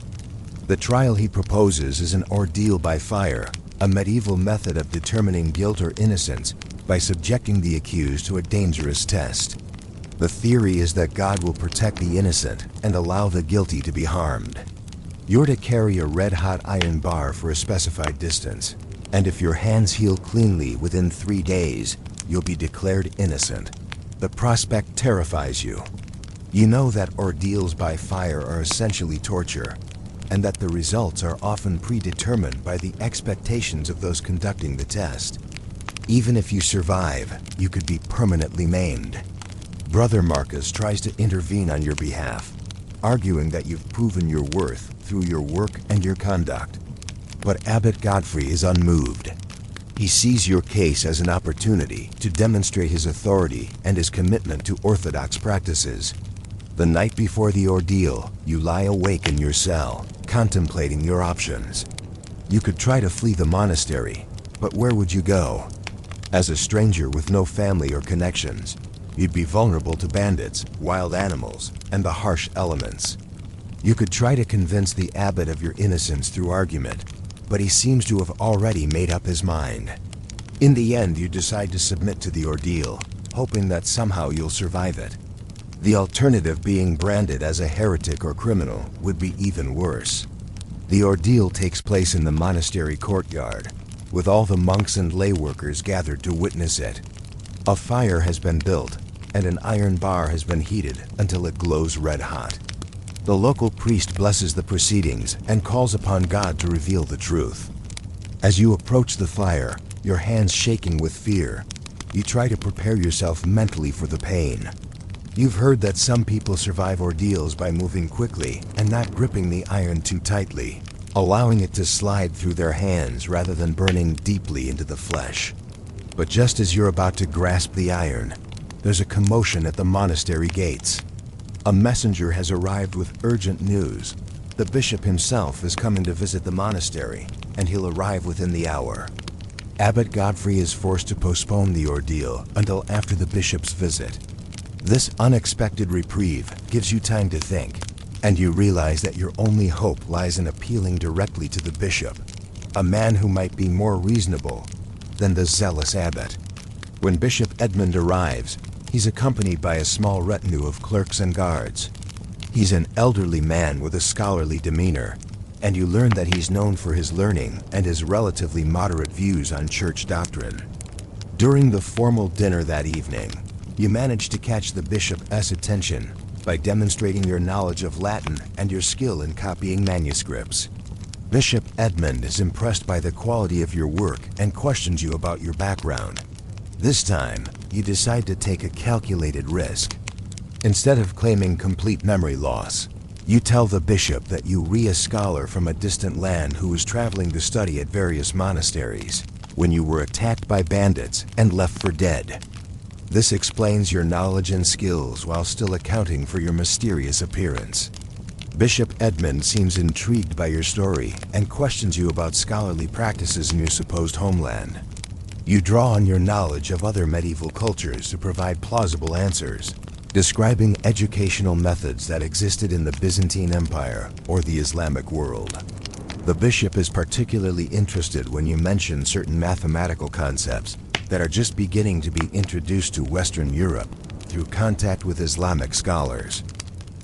The trial he proposes is an ordeal by fire, a medieval method of determining guilt or innocence by subjecting the accused to a dangerous test. The theory is that God will protect the innocent and allow the guilty to be harmed. You're to carry a red-hot iron bar for a specified distance, and if your hands heal cleanly within 3 days, you'll be declared innocent. The prospect terrifies you. You know that ordeals by fire are essentially torture, and that the results are often predetermined by the expectations of those conducting the test. Even if you survive, you could be permanently maimed. Brother Marcus tries to intervene on your behalf, arguing that you've proven your worth through your work and your conduct. But Abbot Godfrey is unmoved. He sees your case as an opportunity to demonstrate his authority and his commitment to orthodox practices. The night before the ordeal, you lie awake in your cell, contemplating your options. You could try to flee the monastery, but where would you go? As a stranger with no family or connections, you'd be vulnerable to bandits, wild animals, and the harsh elements. You could try to convince the abbot of your innocence through argument, but he seems to have already made up his mind. In the end, you decide to submit to the ordeal, hoping that somehow you'll survive it. The alternative, being branded as a heretic or criminal, would be even worse. The ordeal takes place in the monastery courtyard, with all the monks and lay workers gathered to witness it. A fire has been built, and an iron bar has been heated until it glows red hot. The local priest blesses the proceedings and calls upon God to reveal the truth. As you approach the fire, your hands shaking with fear, you try to prepare yourself mentally for the pain. You've heard that some people survive ordeals by moving quickly and not gripping the iron too tightly, allowing it to slide through their hands rather than burning deeply into the flesh. But just as you're about to grasp the iron, there's a commotion at the monastery gates. A messenger has arrived with urgent news. The bishop himself is coming to visit the monastery, and he'll arrive within the hour. Abbot Godfrey is forced to postpone the ordeal until after the bishop's visit. This unexpected reprieve gives you time to think, and you realize that your only hope lies in appealing directly to the bishop, a man who might be more reasonable than the zealous abbot. When Bishop Edmund arrives, he's accompanied by a small retinue of clerks and guards. He's an elderly man with a scholarly demeanor, and you learn that he's known for his learning and his relatively moderate views on church doctrine. During the formal dinner that evening, you manage to catch the bishop's attention by demonstrating your knowledge of Latin and your skill in copying manuscripts. Bishop Edmund is impressed by the quality of your work and questions you about your background. This time, you decide to take a calculated risk. Instead of claiming complete memory loss, you tell the bishop that you a scholar from a distant land who was traveling to study at various monasteries when you were attacked by bandits and left for dead. This explains your knowledge and skills while still accounting for your mysterious appearance. Bishop Edmund seems intrigued by your story and questions you about scholarly practices in your supposed homeland. You draw on your knowledge of other medieval cultures to provide plausible answers, describing educational methods that existed in the Byzantine Empire or the Islamic world. The bishop is particularly interested when you mention certain mathematical concepts that are just beginning to be introduced to Western Europe through contact with Islamic scholars.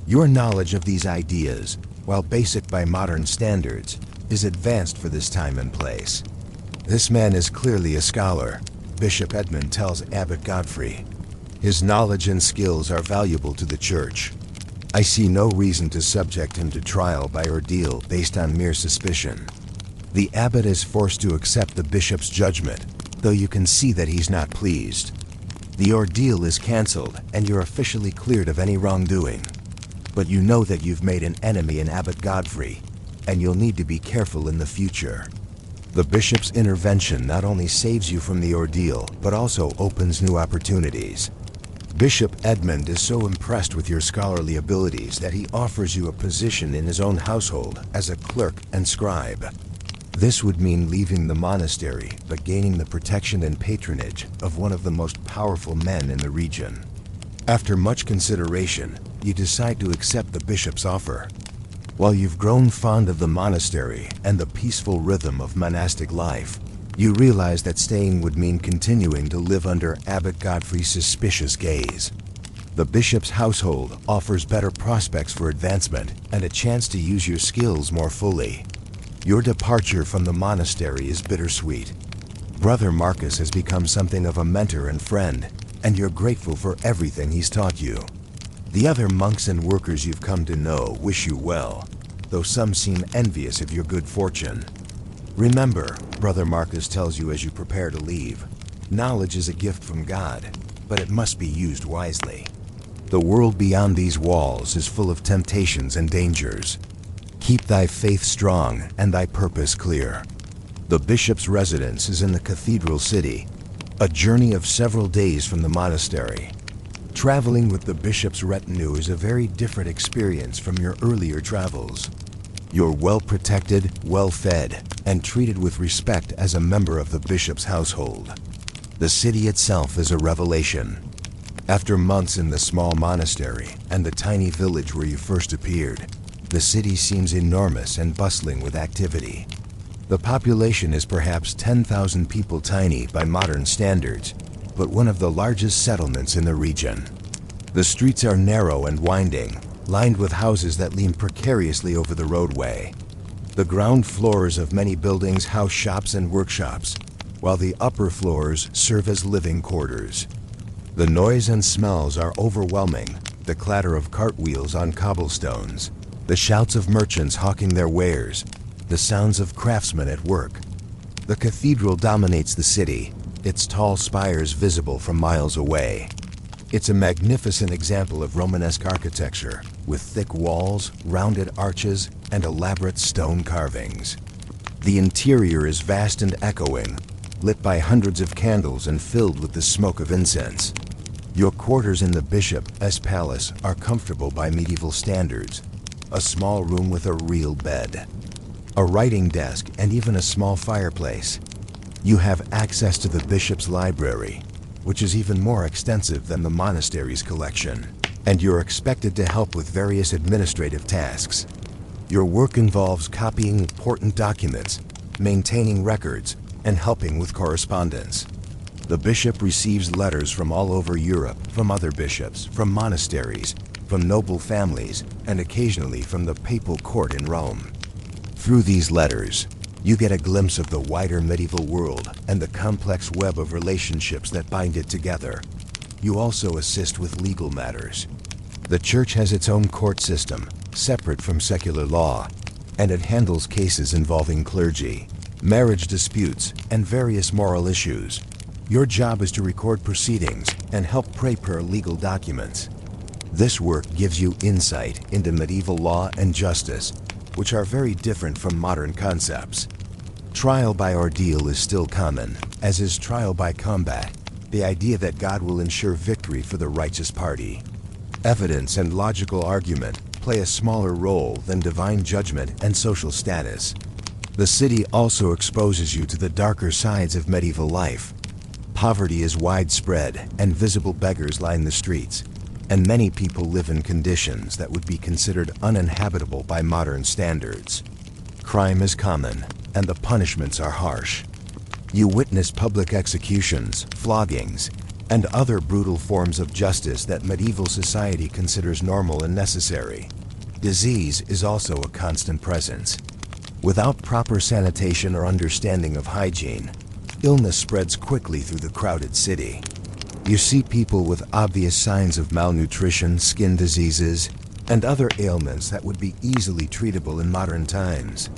Your knowledge of these ideas, while basic by modern standards, is advanced for this time and place. This man is clearly a scholar, Bishop Edmund tells Abbot Godfrey. His knowledge and skills are valuable to the church. I see no reason to subject him to trial by ordeal based on mere suspicion. The abbot is forced to accept the bishop's judgment, though you can see that he's not pleased. The ordeal is canceled and you're officially cleared of any wrongdoing. But you know that you've made an enemy in Abbot Godfrey, and you'll need to be careful in the future. The bishop's intervention not only saves you from the ordeal, but also opens new opportunities. Bishop Edmund is so impressed with your scholarly abilities that he offers you a position in his own household as a clerk and scribe. This would mean leaving the monastery, but gaining the protection and patronage of one of the most powerful men in the region. After much consideration, you decide to accept the bishop's offer. While you've grown fond of the monastery and the peaceful rhythm of monastic life, you realize that staying would mean continuing to live under Abbot Godfrey's suspicious gaze. The bishop's household offers better prospects for advancement and a chance to use your skills more fully. Your departure from the monastery is bittersweet. Brother Marcus has become something of a mentor and friend, and you're grateful for everything he's taught you. The other monks and workers you've come to know wish you well, though some seem envious of your good fortune. Remember, Brother Marcus tells you as you prepare to leave, knowledge is a gift from God, but it must be used wisely. The world beyond these walls is full of temptations and dangers. Keep thy faith strong and thy purpose clear. The bishop's residence is in the cathedral city, a journey of several days from the monastery. Traveling with the bishop's retinue is a very different experience from your earlier travels. You're well protected, well fed, and treated with respect as a member of the bishop's household. The city itself is a revelation. After months in the small monastery and the tiny village where you first appeared, the city seems enormous and bustling with activity. The population is perhaps 10,000 people, tiny by modern standards, but one of the largest settlements in the region. The streets are narrow and winding, lined with houses that lean precariously over the roadway. The ground floors of many buildings house shops and workshops, while the upper floors serve as living quarters. The noise and smells are overwhelming, the clatter of cartwheels on cobblestones, the shouts of merchants hawking their wares, the sounds of craftsmen at work. The cathedral dominates the city, its tall spires visible from miles away. It's a magnificent example of Romanesque architecture, with thick walls, rounded arches, and elaborate stone carvings. The interior is vast and echoing, lit by hundreds of candles and filled with the smoke of incense. Your quarters in the bishop's palace are comfortable by medieval standards. A small room with a real bed, a writing desk, and even a small fireplace. You have access to the bishop's library, which is even more extensive than the monastery's collection, and you're expected to help with various administrative tasks. Your work involves copying important documents, maintaining records, and helping with correspondence. The bishop receives letters from all over Europe, from other bishops, from monasteries, from noble families, and occasionally from the papal court in Rome. Through these letters, you get a glimpse of the wider medieval world and the complex web of relationships that bind it together. You also assist with legal matters. The church has its own court system, separate from secular law, and it handles cases involving clergy, marriage disputes, and various moral issues. Your job is to record proceedings and help prepare legal documents. This work gives you insight into medieval law and justice, which are very different from modern concepts. Trial by ordeal is still common, as is trial by combat, the idea that God will ensure victory for the righteous party. Evidence and logical argument play a smaller role than divine judgment and social status. The city also exposes you to the darker sides of medieval life. Poverty is widespread, and visible beggars line the streets, and many people live in conditions that would be considered uninhabitable by modern standards. Crime is common, and the punishments are harsh. You witness public executions, floggings, and other brutal forms of justice that medieval society considers normal and necessary. Disease is also a constant presence. Without proper sanitation or understanding of hygiene, illness spreads quickly through the crowded city. You see people with obvious signs of malnutrition, skin diseases, and other ailments that would be easily treatable in modern times.